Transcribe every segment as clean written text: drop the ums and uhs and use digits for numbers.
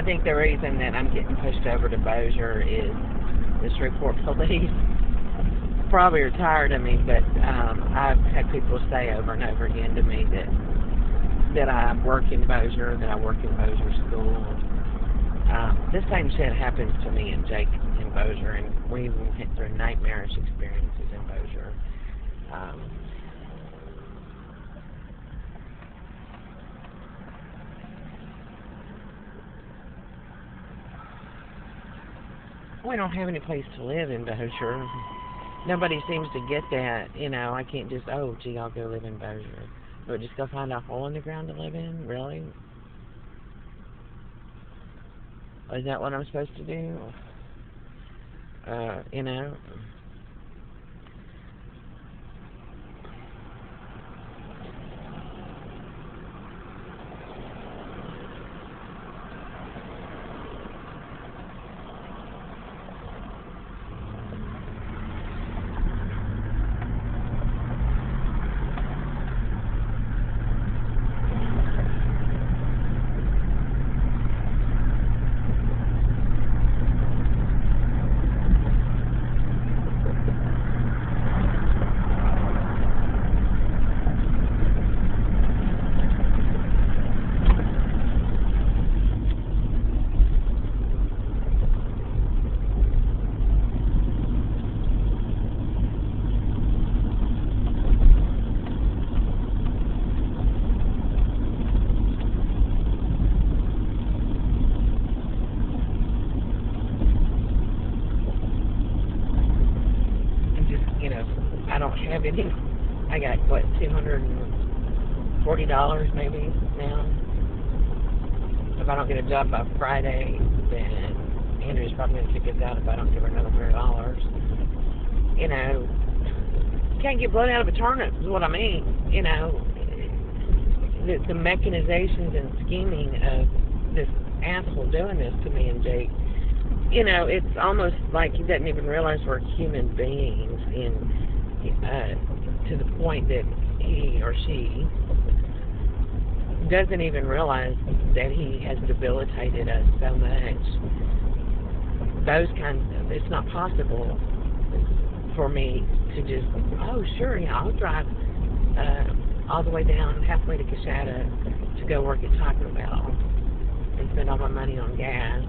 think the reason that I'm getting pushed over to Bossier is the Shreveport police probably are tired of me, but I've had people say over and over again to me that I work in Bossier, that I work in Bossier School. This same shit happens to me and Jake in Bossier, and we went through nightmarish experiences in Bossier. We don't have any place to live in Bossier. Nobody seems to get that. I can't just, oh, gee, I'll go live in Bossier. But just go find a hole in the ground to live in? Really? Is that what I'm supposed to do? you know. I don't have any. I got, what, $240 maybe now. If I don't get a job by Friday, then Andrew's probably going to kick us out if I don't give her another $100. You know, can't get blood out of a turnip is what I mean. You know, the mechanizations and scheming of this asshole doing this to me and Jake, you know, it's almost like he doesn't even realize we're human beings, and to the point that he or she doesn't even realize that he has debilitated us so much. Those kinds of, it's not possible for me to just, oh sure, yeah, I'll drive all the way down halfway to Coshada to go work at Taco Bell and spend all my money on gas.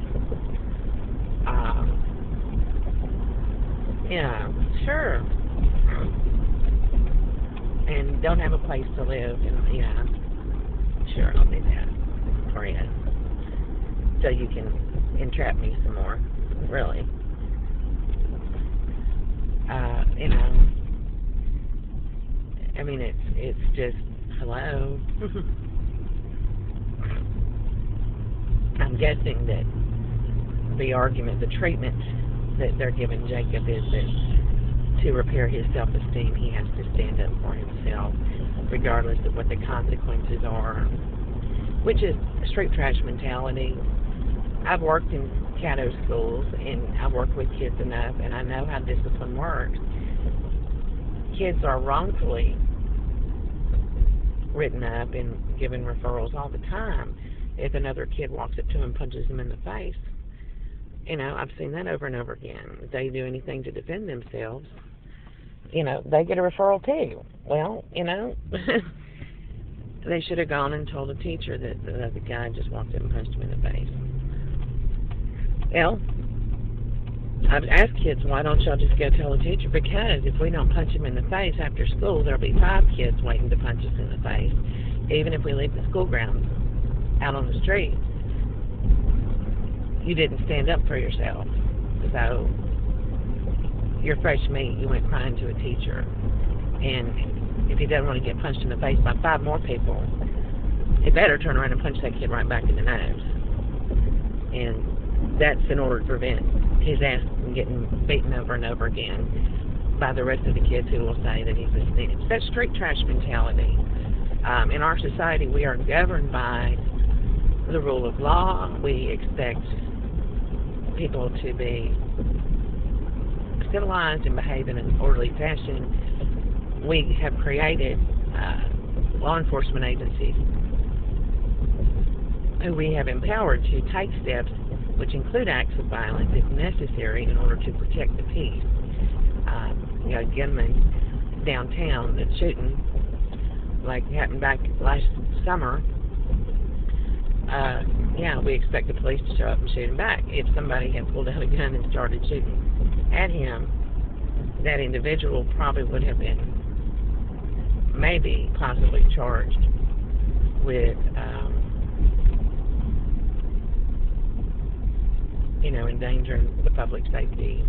Yeah, sure. And don't have a place to live, and yeah, sure, I'll do that for you, so you can entrap me some more, really. You know, I mean, it's just, hello. I'm guessing that the argument, the treatment that they're giving Jacob is that to repair his self-esteem, he has to stand up for himself, regardless of what the consequences are, which is straight trash mentality. I've worked in Caddo schools, and I've worked with kids enough, and I know how discipline works. Kids are wrongfully written up and given referrals all the time if another kid walks up to them and punches them in the face. You know, I've seen that over and over again. If they do anything to defend themselves, you know, they get a referral too. Well, you know, they should have gone and told the teacher that the guy just walked up and punched him in the face. Well, I've asked kids, why don't y'all just go tell the teacher? Because if we don't punch him in the face after school, there'll be 5 kids waiting to punch us in the face, even if we leave the school grounds out on the street. You didn't stand up for yourself. So you're fresh meat. You went crying to a teacher. And if he doesn't want to get punched in the face by 5 more people, he better turn around and punch that kid right back in the nose. And that's in order to prevent his ass from getting beaten over and over again by the rest of the kids who will say that he's a snitch. That's straight trash mentality. In our society, we are governed by the rule of law. We expect people to be civilized and behave in an orderly fashion. We have created law enforcement agencies who we have empowered to take steps which include acts of violence if necessary in order to protect the peace. Gunman downtown that's shooting, like happened back last summer, we expect the police to show up and shoot him back. If somebody had pulled out a gun and started shooting at him, that individual probably would have been maybe possibly charged with endangering the public safety,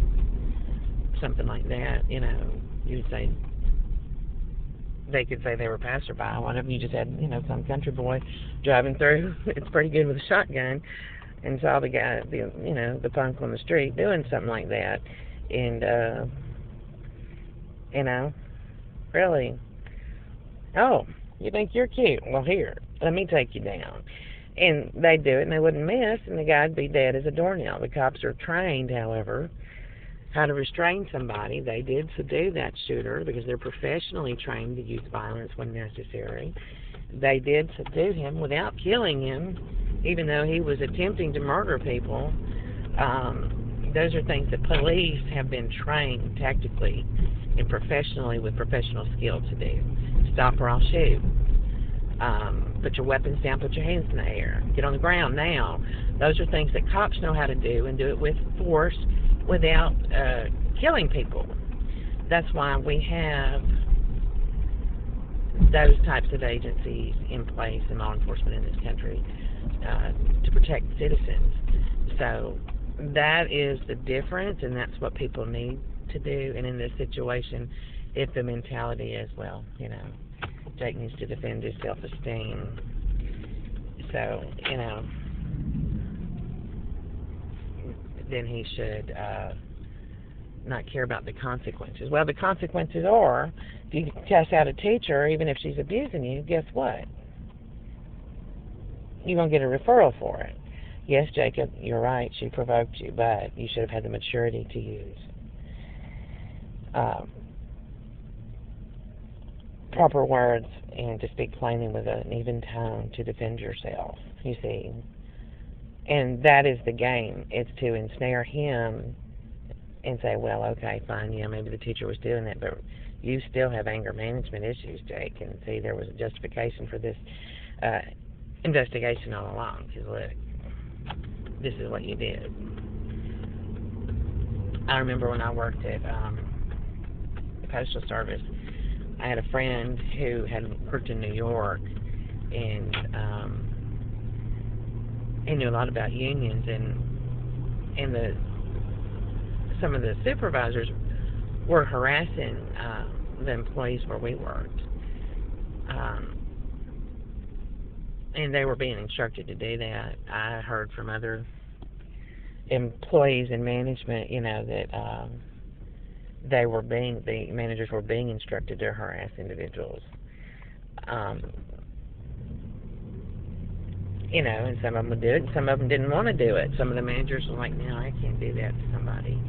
something like that. You'd say they could say they were passerby. One of them, you just had some country boy driving through. It's pretty good with a shotgun, and saw the guy, the punk on the street doing something like that, and really, oh, you think you're cute? Well, here, let me take you down. And they'd do it, and they wouldn't miss, and the guy'd be dead as a doornail. The cops are trained, however, how to restrain somebody. They did subdue that shooter because they're professionally trained to use violence when necessary. They did subdue him without killing him, even though he was attempting to murder people. Those are things that police have been trained tactically and professionally with professional skill to do. Stop or I'll shoot. Put your weapons down, put your hands in the air. Get on the ground now. Those are things that cops know how to do, and do it with force without killing people. That's why we have those types of agencies in place in law enforcement in this country to protect citizens. So that is the difference, and that's what people need to do. And in this situation, if the mentality is, well, Jake needs to defend his self-esteem. So, then he should not care about the consequences. Well, the consequences are, if you cuss out a teacher, even if she's abusing you, guess what? You're going to get a referral for it. Yes, Jacob, you're right, she provoked you, but you should have had the maturity to use proper words and to speak plainly with an even tone to defend yourself, you see. And that is the game. It's to ensnare him and say, well, okay, fine, maybe the teacher was doing that, but you still have anger management issues, Jake. And see, there was a justification for this investigation all along. Because, look, this is what you did. I remember when I worked at the Postal Service, I had a friend who had worked in New York, and he knew a lot about unions, and some of the supervisors were harassing the employees where we worked, and they were being instructed to do that. I heard from other employees in management, that the managers were being instructed to harass individuals. And some of them would do it, and some of them didn't want to do it. Some of the managers were like, no, I can't do that to somebody,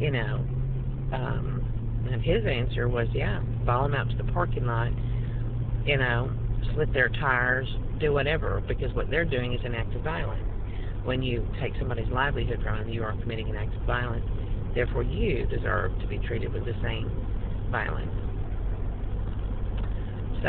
and his answer was, follow them out to the parking lot, slit their tires, do whatever, because what they're doing is an act of violence. When you take somebody's livelihood from them, you are committing an act of violence. Therefore, you deserve to be treated with the same violence.